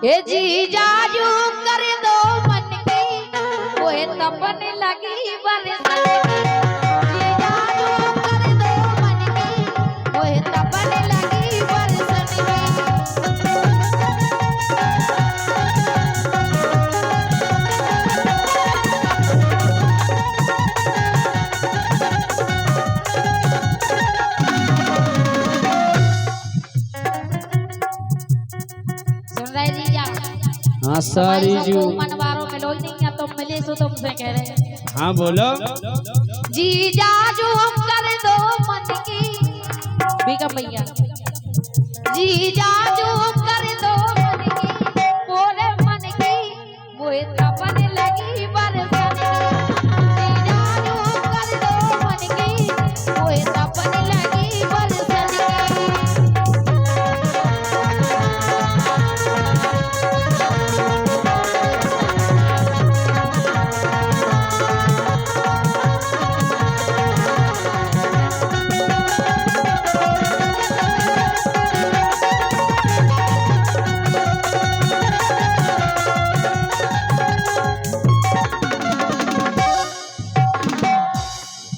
ए जीजाजू कर दो मन की वो तपन लगी बरसन जीजाजू कर दो मन की वो तपन लगी बरसन सुन रहे जीजा? हाँ सारी जू मनवारों में लोग नहीं है, तुम मिले सो तुमसे कह रहे हैं। हाँ बोलो। जीजाजू कर दो मन की बेगम भैया जीजाजू कर दो मन की बोले मन की वो तपन लगी बरसन जीजाजू कर दो मन की वो तपन लगी बरसन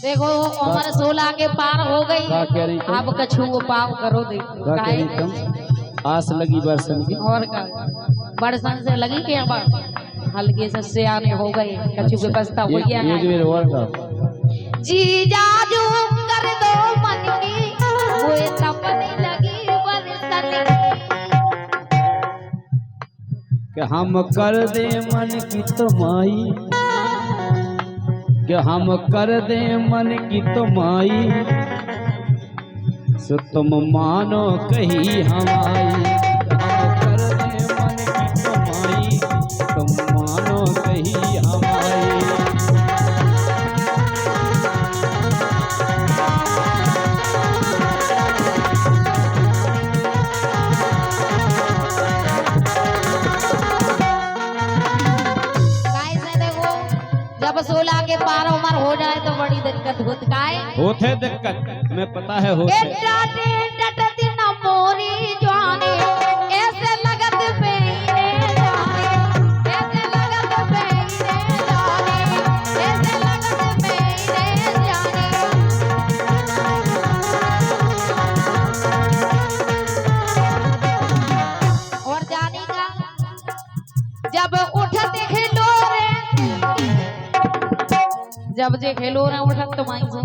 देखो उम्र 16 के पार हो गई, अब कछु पाव करो दे आस लगी बरसन की और का बरसन से लगी के अब हल्के से सियाने हो गए, कछु व्यवस्था हो गया है। जीजाजू कर दो मन की वो तपन लगी बरसन कि हम कर दे मन की तुम्हारी, कि हम कर दे मन की तुम्हारी सो तुम मानो कही हमारी, हम कर दे मन की तुम्हारी तुम मानो कही हमारी। जब 16 के पार उम्र हो जाए तो बड़ी दिक्कत होते दिक्कत में पता है होते न मोरी जाने ऐसे लगत पे जाने ऐसे लगत पे जाने ऐसे लगत पे जाने और जाने का जब उठते खेलो रे जब जे खेलो रे उठत तो माई से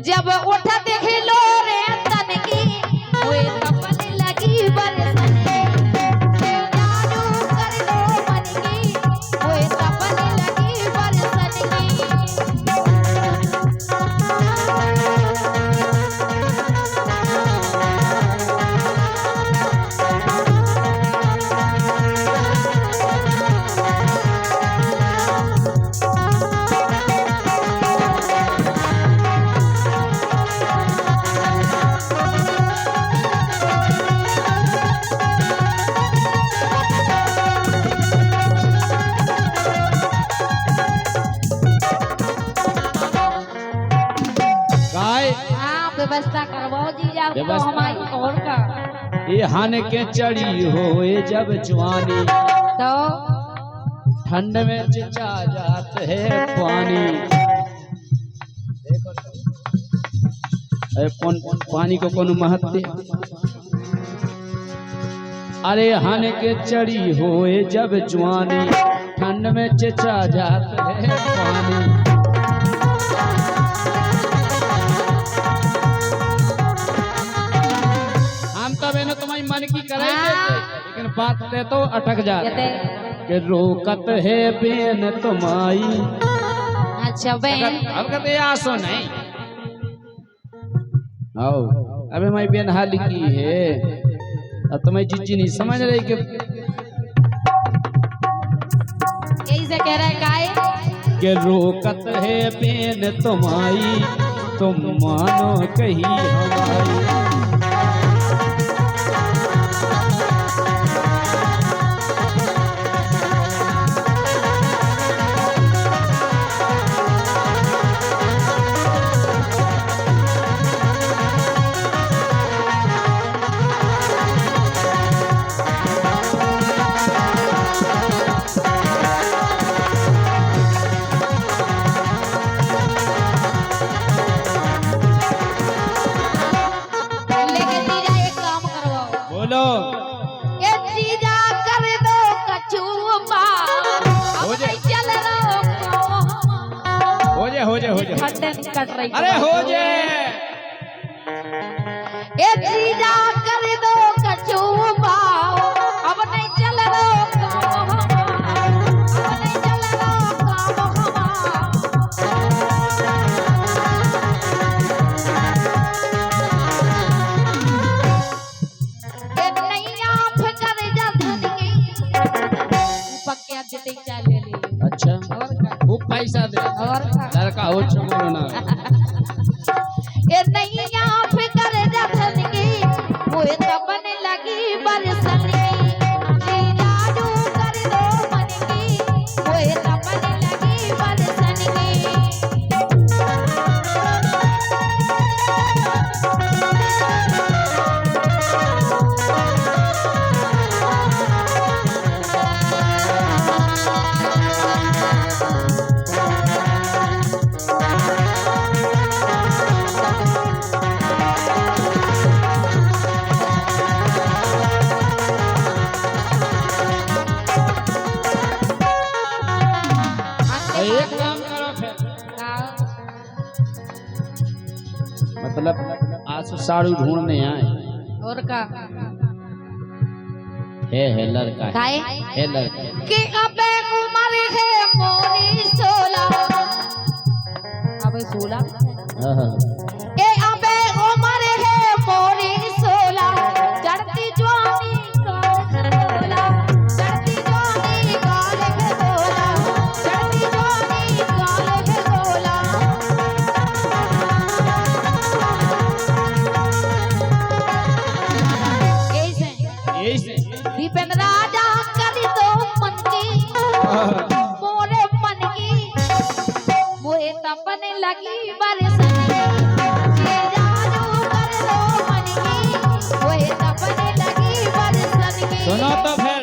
जब उठत खेलो रे तन की ओए तपन लगी बरसन जीजाजू कर दो मन की ओए तपन लगी बरसन व्यवस्था करवाओ जीजा तो हमारी और का ये हन के चढ़ी हो जब जवानी तो ठंड में चिचा जात है पानी। देखो पानी को कौन महत्व, अरे हन के चढ़ी हो जब जवानी ठंड में चिचा जात है पानी। तुम्हारी मन की करे लेकिन बात ते तो अटक जाते कि रोकत है बेन तुम्हारी। अच्छा बेन अब कहते आसो नहीं आओ अबे मैं बेन हाल की है अब तुम्हें जीजी नहीं समझ रही कि कैसे कह रहा है काय कि रोकत है बेन तुम्हारी तुम मानो कही हमारी। कंटेंट कट रही। अरे हो जाए ए जीजा कर दो कछु पाओ, अब नहीं चल रहा काम हमारा, अब नहीं चल रहा काम हमारा। ए नैया फिकर जा धनकी पक्के जिते चले ले। अच्छा और का खूब पैसा दे और का लड़का हो छोड़ो ना ए नैया फिकर जा धनकी वो तबन लगी बरसन की। जीजा जो कर दो मन की वो तबन लगी बरसन की। एक काम करो फिर मतलब आज साड़ू ढूंढने आए और का है लड़का काहे है लड़का कि अबे उम्र है मोरी 16। अबे 16 हाँ। ए अबे उम्र है मोरी 16। चढ़ती जवानी काल है बोला, चढ़ती जवानी काल है बोला, चढ़ती जवानी काल है बोला। ऐसे दीपेंद्र राजा कर दो मन की मोरे मन की वो तपन लगी बरसन की। जीजा जो कर दो मन की वो तपन लगी बरसन की। सुनो तो फिर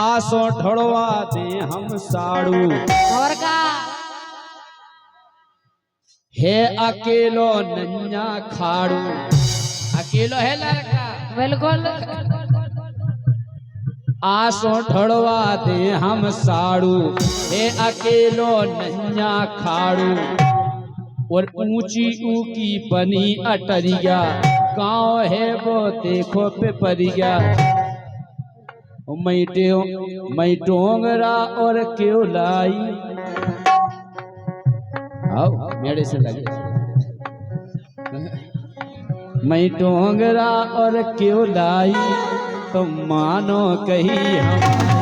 आसो ढड़वा दे हम साड़ू और का है अकेलो नन्या खाड़ू अकेलो है लड़का बिल्कुल आसो ढड़वा दे हम साड़ू है अकेलो नन्या खाड़ू और ऊंची ऊकी बनी अटरिया गाँव है वो देखो पे परिया मैं डोंगरा और क्यों लाई आओ मेरे से लगे मैं डोंगरा और क्यों लाई तुम मानो कहीं हम